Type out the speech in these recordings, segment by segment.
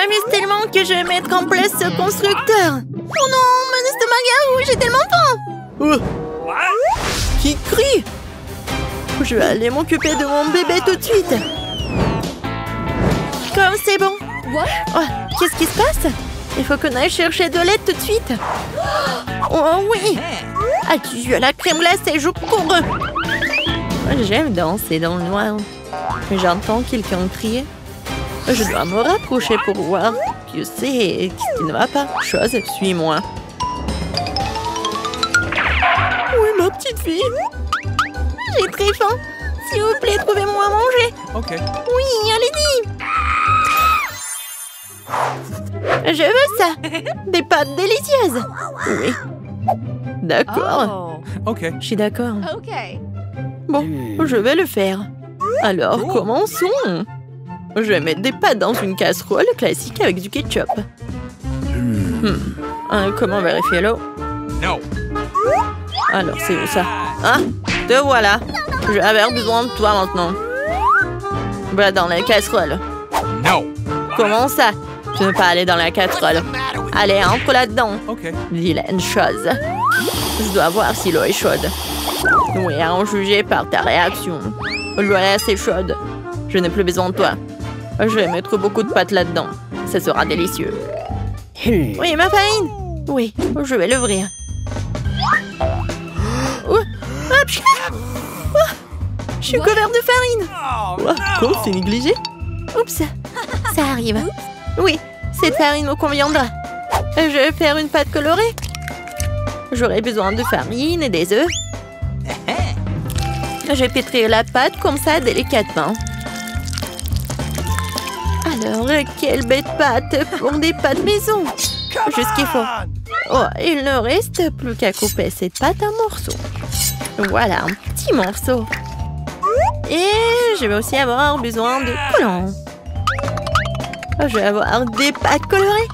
m'amuse tellement que je vais mettre en place ce constructeur. Oh non, mon estomac garou, j'ai tellement faim. Qui crie? Je vais aller m'occuper de mon bébé tout de suite. Comme c'est bon. Oh, qu'est-ce qui se passe? Il faut qu'on aille chercher de l'aide tout de suite. Oh oui. Adieu à la crème glacée, je cours. J'aime danser dans le noir. J'entends quelqu'un crier. Je dois me rapprocher pour voir. Je sais ce qui ne va pas. Chose, suis-moi. Oui, ma petite fille. J'ai très faim. S'il vous plaît, trouvez-moi à manger. Ok. Oui, allez-y. Je veux ça. Des pâtes délicieuses. Oui. D'accord. Ok. Je suis d'accord. OK. Bon, je vais le faire. Alors, commençons. Je vais mettre des pâtes dans une casserole classique avec du ketchup. Comment vérifier l'eau? No. Alors, c'est où ça? Ah, te voilà. Je vais avoir besoin de toi maintenant. Va dans la casserole. No. Comment ça? Tu ne veux pas aller dans la casserole? Allez, entre là-dedans. Ok. Vilaine chose. Je dois voir si l'eau est chaude. Oui, à en juger par ta réaction. L'eau est assez chaude. Je n'ai plus besoin de toi. Je vais mettre beaucoup de pâtes là-dedans. Ça sera délicieux. Oui, ma farine. Oui, je vais l'ouvrir. Oh, je suis couvert de farine. Oh, c'est négligé. Oups, ça arrive. Oui, cette farine me conviendra. Je vais faire une pâte colorée. J'aurai besoin de farine et des œufs. Je vais pétrir la pâte comme ça délicatement. Alors, quelle bête pâte pour des pâtes maison. Juste ce qu'il faut. Oh, il ne reste plus qu'à couper cette pâte en morceaux. Voilà, un petit morceau. Et je vais aussi avoir besoin de collant. Je vais avoir des pâtes colorées.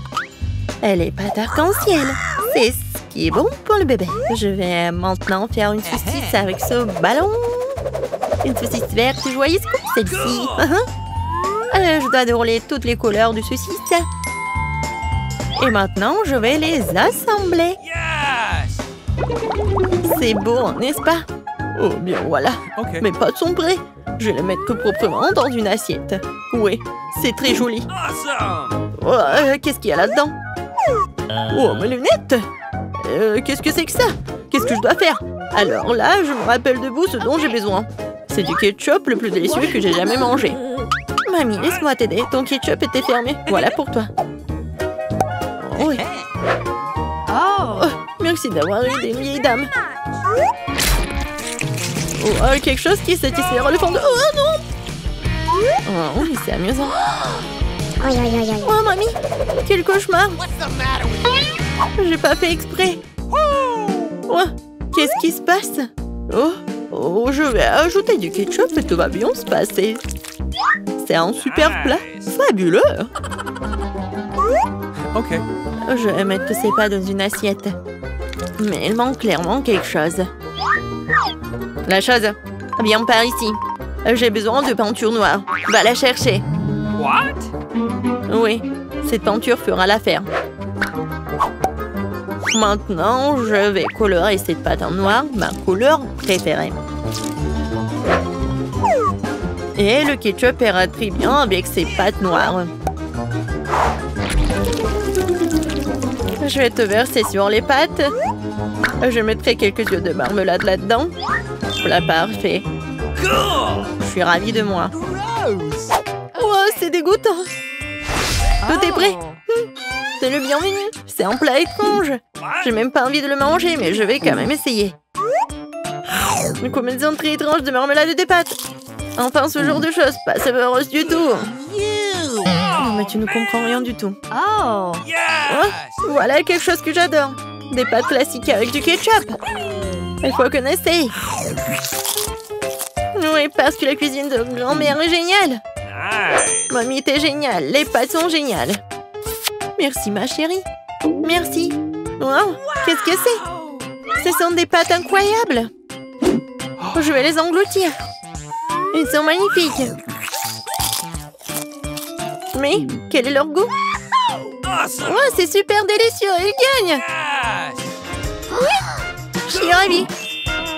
Et les pâtes arc-en-ciel. C'est ce qui est bon pour le bébé. Je vais maintenant faire une saucisse avec ce ballon. Une saucisse verte joyeuse comme celle-ci. Je dois dérouler toutes les couleurs de saucisse. Et maintenant, je vais les assembler. C'est beau, n'est-ce pas? Oh, bien voilà. Ok. Mes pâtes sont prêtes. Je vais les mettre tout proprement dans une assiette. Oui, c'est très joli. Awesome. Oh, qu'est-ce qu'il y a là-dedans? Oh, mes lunettes! Qu'est-ce que c'est que ça? Qu'est-ce que je dois faire? Alors là, je me rappelle de vous ce dont j'ai besoin. C'est du ketchup le plus délicieux que j'ai jamais mangé. Mamie, laisse-moi t'aider. Ton ketchup était fermé. Voilà pour toi. Oh, oui. Oh, merci d'avoir aidé une vieille dame. Oh, quelque chose qui satisfera le fond de... Oh non! Oh, oui, c'est amusant. Oh, mamie! Quel cauchemar! J'ai pas fait exprès. Oh, qu'est-ce qui se passe? Oh, je vais ajouter du ketchup et tout va bien se passer. C'est un super plat. Fabuleux! Ok. Je vais mettre tous ces plats dans une assiette. Mais il manque clairement quelque chose. La chose, viens par ici. J'ai besoin de peinture noire. Va la chercher. What? Oui, cette peinture fera l'affaire. Maintenant, je vais colorer cette pâte en noir, ma couleur préférée. Et le ketchup ira très bien avec ces pâtes noires. Je vais te verser sur les pâtes. Je mettrai quelques yeux de marmelade là-dedans. Voilà, parfait. Je suis ravie de moi. Oh, c'est dégoûtant. Tout est prêt. C'est le bienvenu. C'est un plat étrange. J'ai même pas envie de le manger, mais je vais quand même essayer. Une combinaison très étrange de marmelade et des pâtes. Enfin, ce genre de choses, pas savoureuse du tout. Non, mais tu ne comprends rien du tout. Oh, voilà quelque chose que j'adore. Des pâtes classiques avec du ketchup. Il faut qu'on essaye. Oui, parce que la cuisine de grand-mère est géniale. Mamie, t'es géniale. Les pâtes sont géniales. Merci, ma chérie. Merci. Wow, qu'est-ce que c'est? Ce sont des pâtes incroyables. Je vais les engloutir. Ils sont magnifiques. Mais quel est leur goût? Awesome. Ouais, c'est super délicieux, il gagne. Yes. Je suis ravie.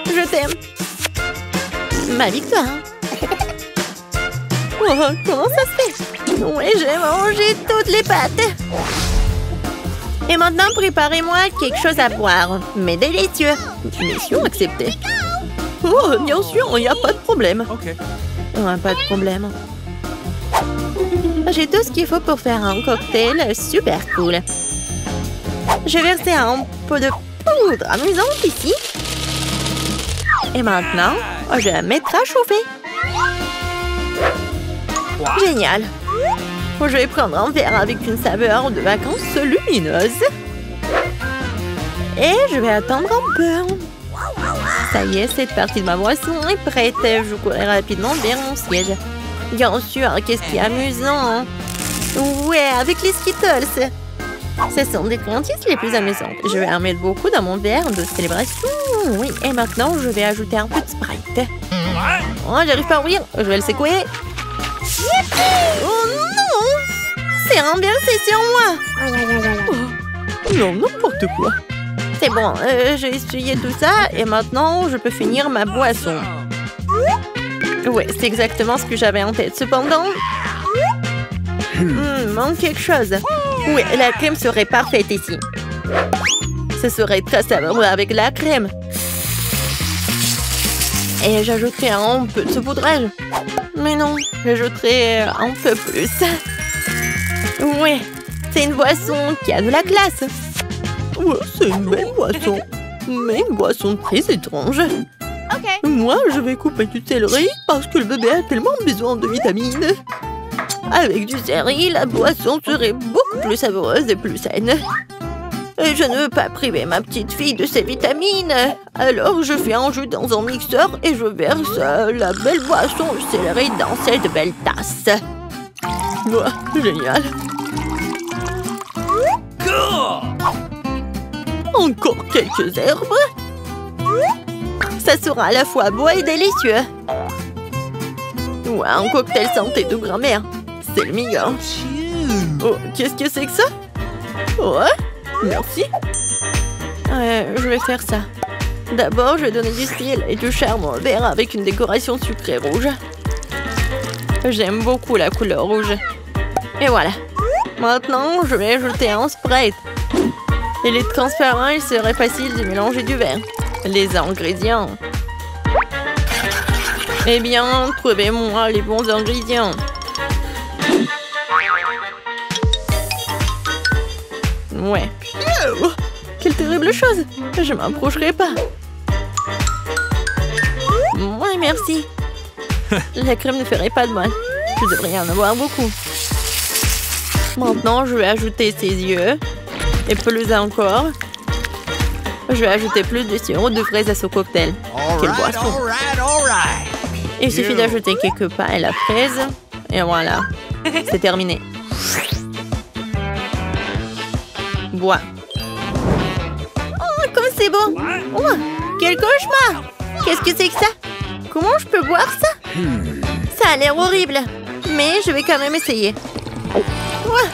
Je t'aime. Ma victoire. Oh, comment ça se fait? Oui, j'ai mangé toutes les pâtes. Et maintenant, préparez-moi quelque chose à boire. Mais délicieux. Mission acceptée. Oh, bien sûr, il n'y a pas de problème. Okay. Pas de problème. J'ai tout ce qu'il faut pour faire un cocktail super cool. Je vais verser un peu de poudre amusante ici. Et maintenant, je vais la mettre à chauffer. What? Génial. Je vais prendre un verre avec une saveur de vacances lumineuse. Et je vais attendre un peu. Ça y est, cette partie de ma boisson est prête. Je courais rapidement vers mon siège. Bien sûr, qu'est-ce qui est amusant. Ouais, avec les Skittles. Ce sont des friandises les plus amusantes. Je vais en mettre beaucoup dans mon verre de célébration. Oui, et maintenant, je vais ajouter un peu de Sprite. Oh, j'arrive pas à ouvrir. Je vais le secouer. Oh non! C'est renversé sur moi. Oh, non, n'importe quoi. C'est bon, j'ai essuyé tout ça et maintenant, je peux finir ma boisson. Ouais, c'est exactement ce que j'avais en tête. Cependant, manque quelque chose. Oui, la crème serait parfaite ici. Ce serait très savoureux avec la crème. Et j'ajouterai un peu de saupoudrage. Mais non, j'ajouterai un peu plus. Oui, c'est une boisson qui a de la classe. Ouais, c'est une belle boisson. Mais une boisson très étrange. Okay. Moi, je vais couper du céleri parce que le bébé a tellement besoin de vitamines. Avec du céleri, la boisson serait beaucoup plus savoureuse et plus saine. Et je ne veux pas priver ma petite fille de ses vitamines. Alors, je fais un jus dans un mixeur et je verse la belle boisson au céleri dans cette belle tasse. Ouah, génial. Cool. Encore quelques herbes. Ça sera à la fois beau et délicieux. Ouais, un cocktail santé de grand-mère. C'est le meilleur. Oh, qu'est-ce que c'est que ça? Ouais, merci. Je vais faire ça. D'abord, je vais donner du style et du charme au verre avec une décoration sucrée rouge. J'aime beaucoup la couleur rouge. Et voilà. Maintenant, je vais ajouter un Sprite. Il est transparent, il serait facile de mélanger du verre. Les ingrédients. Eh bien, trouvez-moi les bons ingrédients. Ouais. Oh, quelle terrible chose. Je m'approcherai pas. Ouais, merci. La crème ne ferait pas de mal. Je devrais en avoir beaucoup. Maintenant, je vais ajouter ses yeux. Et plus encore. Je vais ajouter plus de sirop de fraise à ce cocktail. Quelle boisson. Il suffit d'ajouter quelques pains et la fraise. Et voilà. C'est terminé. Bois. Oh, comme c'est beau. Oh, quel cauchemar. Qu'est-ce que c'est que ça? Comment je peux boire ça? Ça a l'air horrible. Mais je vais quand même essayer. Oh,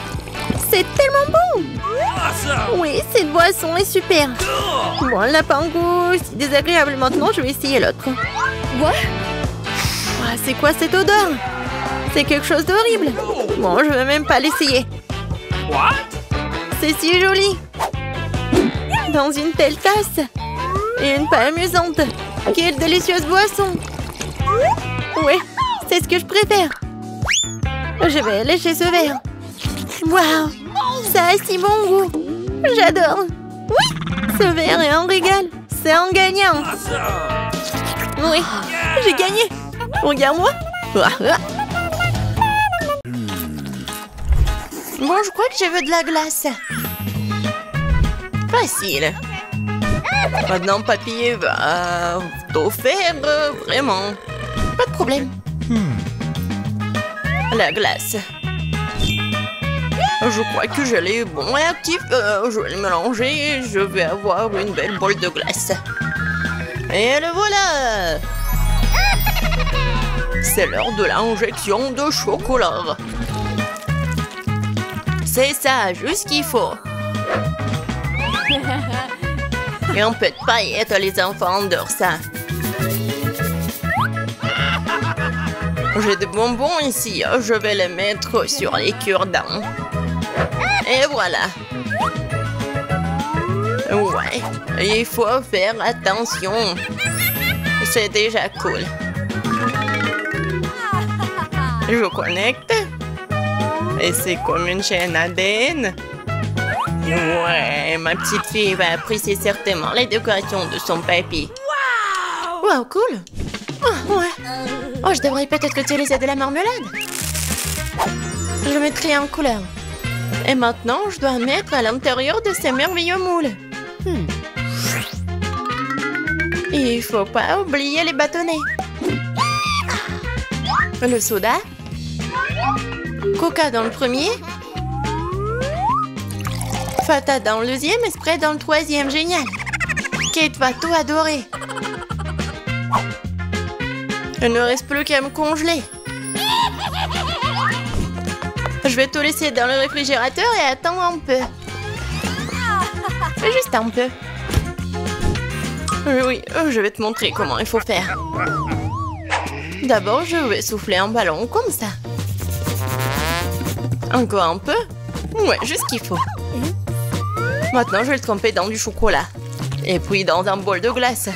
c'est tellement bon. Awesome. Oui, cette boisson est super. Bon, elle n'a pas un goût si désagréable. Maintenant, je vais essayer l'autre. What? Ah, c'est quoi cette odeur? C'est quelque chose d'horrible. Bon, je vais même pas l'essayer. What? C'est si joli. Dans une telle tasse. Et une pas amusante. Quelle délicieuse boisson. Oui, c'est ce que je préfère. Je vais lécher ce verre. Waouh, ça a si bon goût. J'adore. Oui, ce verre est un régal. C'est un gagnant. Awesome. Oui, j'ai gagné. Regarde-moi. Bon, je crois que je veux de la glace. Facile. Maintenant, papy va tout faire vraiment. Pas de problème. La glace. Je crois que je l'ai bon et actif. Je vais le mélanger et je vais avoir une belle boule de glace. Et le voilà. C'est l'heure de l'injection de chocolat. C'est ça, juste ce qu'il faut. Et un peu de paillettes, les enfants adorent ça. J'ai des bonbons ici, je vais les mettre sur les cure-dents. Et voilà. Ouais, il faut faire attention. C'est déjà cool. Je connecte. Et c'est comme une chaîne ADN. Ouais, ma petite fille va apprécier certainement les décorations de son papy. Wow, cool. Oh, ouais. Oh, je devrais peut-être utiliser de la marmelade. Je mettrai en couleur. Et maintenant, je dois mettre à l'intérieur de ces merveilleux moules. Et il faut pas oublier les bâtonnets. Le soda. Coca dans le premier. Fata dans le deuxième et spray dans le troisième. Génial. Kate va tout adorer. Il ne reste plus qu'à me congeler. Je vais tout laisser dans le réfrigérateur et attendre un peu. Juste un peu. Oui, je vais te montrer comment il faut faire. D'abord, je vais souffler un ballon comme ça. Encore un peu. Ouais, juste ce qu'il faut. Maintenant, je vais le tremper dans du chocolat. Et puis dans un bol de glace.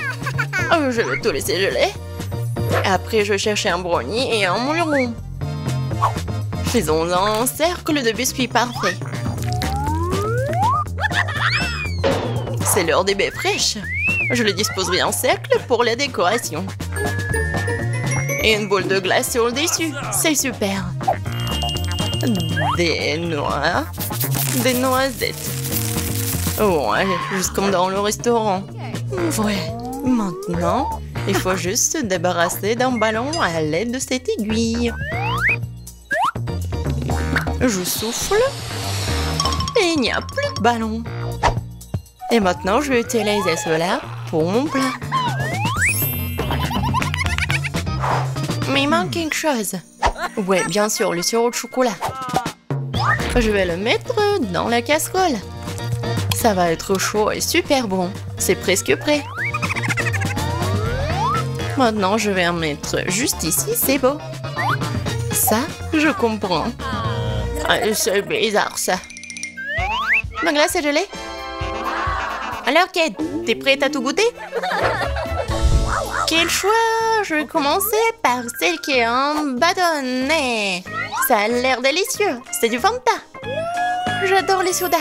Je vais tout laisser geler. Après, je vais chercher un brownie et un moule rond. Faisons un cercle de biscuits parfait. C'est l'heure des baies fraîches. Je les disposerai en cercle pour la décoration. Et une boule de glace sur le dessus. C'est super. Des noix. Des noisettes. Ouais, juste comme dans le restaurant. Ouais, maintenant, il faut juste se débarrasser d'un ballon à l'aide de cette aiguille. Je souffle. Et il n'y a plus de ballon. Et maintenant, je vais utiliser cela pour mon plat. Mais il manque quelque chose. Ouais, bien sûr, le sirop de chocolat. Je vais le mettre dans la casserole. Ça va être chaud et super bon. C'est presque prêt. Maintenant, je vais en mettre juste ici, c'est beau. Ça, je comprends. C'est bizarre, ça. Ma glace est gelée. Alors, Kate, t'es prête à tout goûter? Quel choix! Je vais commencer par celle qui est en bâtonnet. Ça a l'air délicieux. C'est du Fanta. J'adore les sodas.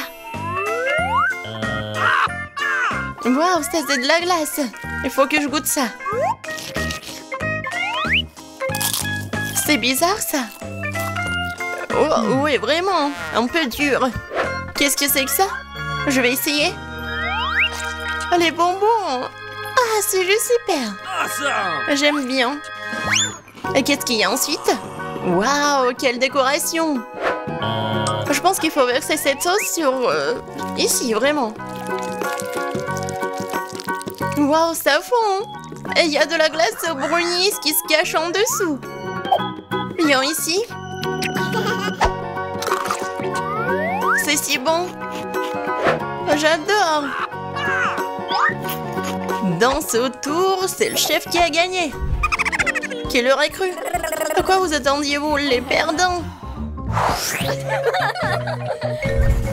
Waouh, ça c'est de la glace. Il faut que je goûte ça. C'est bizarre, ça. Oh, oui, vraiment. Un peu dur. Qu'est-ce que c'est que ça? Je vais essayer. Les bonbons. Ah, c'est juste super. J'aime bien. Et qu'est-ce qu'il y a ensuite? Waouh, quelle décoration. Je pense qu'il faut verser cette sauce sur... ici, vraiment. Waouh, ça fond. Et il y a de la glace au brownies qui se cache en dessous. Viens ici. C'est si bon. J'adore. Danse autour, c'est le chef qui a gagné. Qui l'aurait cru? À quoi vous attendiez-vous, les perdants?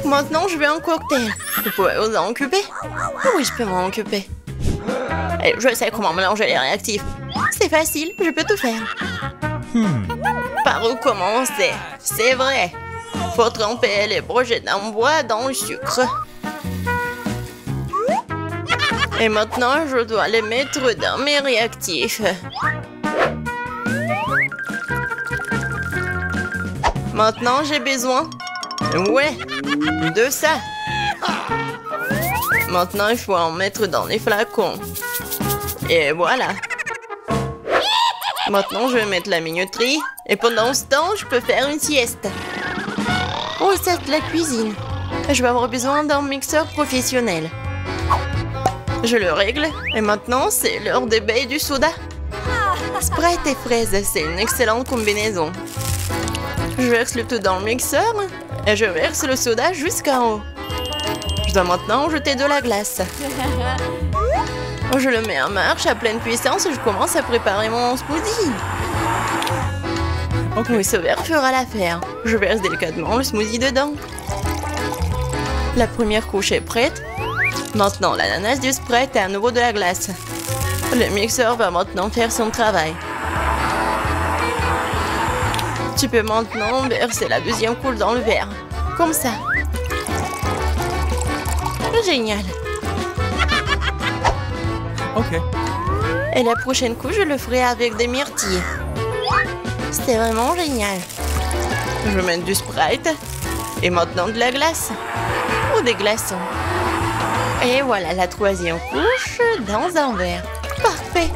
Maintenant, je veux un cocktail. Vous pouvez vous en occuper? Oui, je peux m'en occuper. Et je sais comment mélanger les réactifs. C'est facile, je peux tout faire. Par où commencer? C'est vrai. Faut tremper les brochettes en bois dans le sucre. Et maintenant, je dois les mettre dans mes réactifs. Maintenant, j'ai besoin... ouais, de ça. Maintenant, il faut en mettre dans les flacons. Et voilà. Maintenant, je vais mettre la minuterie. Et pendant ce temps, je peux faire une sieste. Oh, c'est de la cuisine. Je vais avoir besoin d'un mixeur professionnel. Je le règle. Et maintenant, c'est l'heure des baies et du soda. Sprite et fraises, c'est une excellente combinaison. Je verse le tout dans le mixeur. Et je verse le soda jusqu'en haut. Je dois maintenant jeter de la glace. Je le mets en marche à pleine puissance et je commence à préparer mon smoothie. Ok. VoiceOver fera l'affaire. Je verse délicatement le smoothie dedans. La première couche est prête. Maintenant, l'ananas du Sprite et à nouveau de la glace. Le mixeur va maintenant faire son travail. Tu peux maintenant verser la deuxième couche dans le verre. Comme ça. Génial. Ok. Et la prochaine couche, je le ferai avec des myrtilles. C'était vraiment génial. Je vais mettre du Sprite. Et maintenant de la glace. Ou des glaçons. Et voilà la troisième couche dans un verre. Parfait.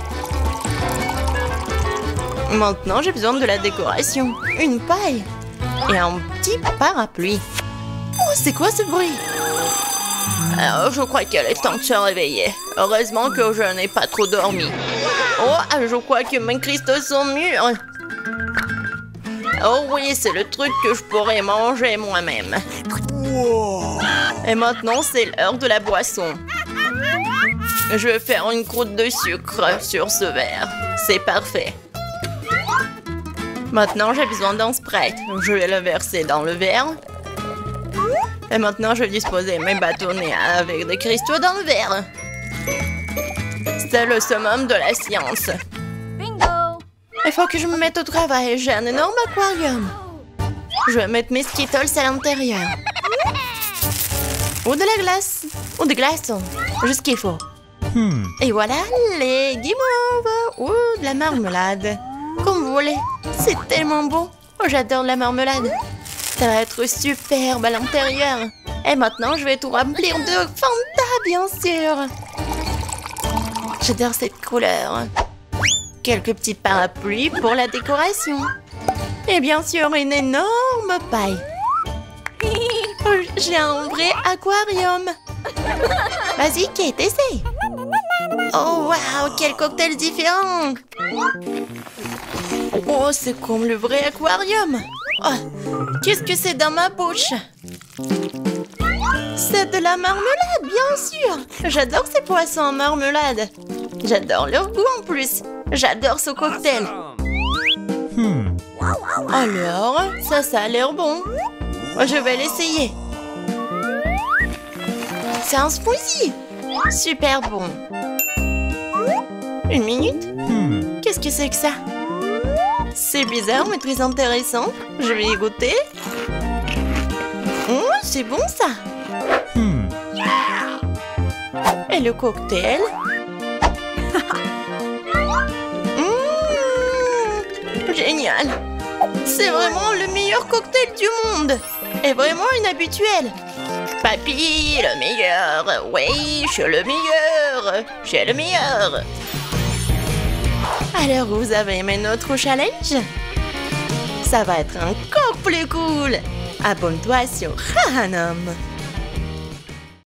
Maintenant, j'ai besoin de la décoration. Une paille. Et un petit parapluie. Oh, c'est quoi ce bruit? Alors, je crois qu'il est temps de se réveiller. Heureusement que je n'ai pas trop dormi. Oh, je crois que mes cristaux sont mûrs. Oh oui, c'est le truc que je pourrais manger moi-même. Et maintenant, c'est l'heure de la boisson. Je vais faire une croûte de sucre sur ce verre. C'est parfait. Maintenant, j'ai besoin d'un Sprite. Je vais le verser dans le verre. Et maintenant, je vais disposer mes bâtonnets avec des cristaux dans le verre. C'est le summum de la science. Bingo! Il faut que je me mette au travail. J'ai un énorme aquarium. Je vais mettre mes Skittles à l'intérieur. Ou de la glace. Ou des glaçons. Juste ce qu'il faut. Et voilà les guimauves. Ou de la marmelade. Comme vous voulez. C'est tellement beau. Oh, j'adore la marmelade. Ça va être superbe à l'intérieur. Et maintenant, je vais tout remplir de Fanta, bien sûr. J'adore cette couleur. Quelques petits parapluies pour la décoration. Et bien sûr, une énorme paille. J'ai un vrai aquarium. Vas-y, Kate, essaye. Oh, waouh, quel cocktail différent. Oh, c'est comme le vrai aquarium. Oh, qu'est-ce que c'est dans ma bouche? C'est de la marmelade, bien sûr. J'adore ces poissons en marmelade. J'adore leur goût en plus. J'adore ce cocktail. Alors, ça a l'air bon. Je vais l'essayer. C'est un smoothie. Super bon. Une minute. Qu'est-ce que c'est que ça? C'est bizarre, mais très intéressant. Je vais y goûter. Oh, c'est bon ça. Et le cocktail? Génial. C'est vraiment le meilleur cocktail du monde. Et vraiment inhabituel. Papy, le meilleur. Oui, je suis le meilleur. Je suis le meilleur. Alors, vous avez aimé notre challenge? Ça va être encore plus cool. Abonne-toi sur Hanum.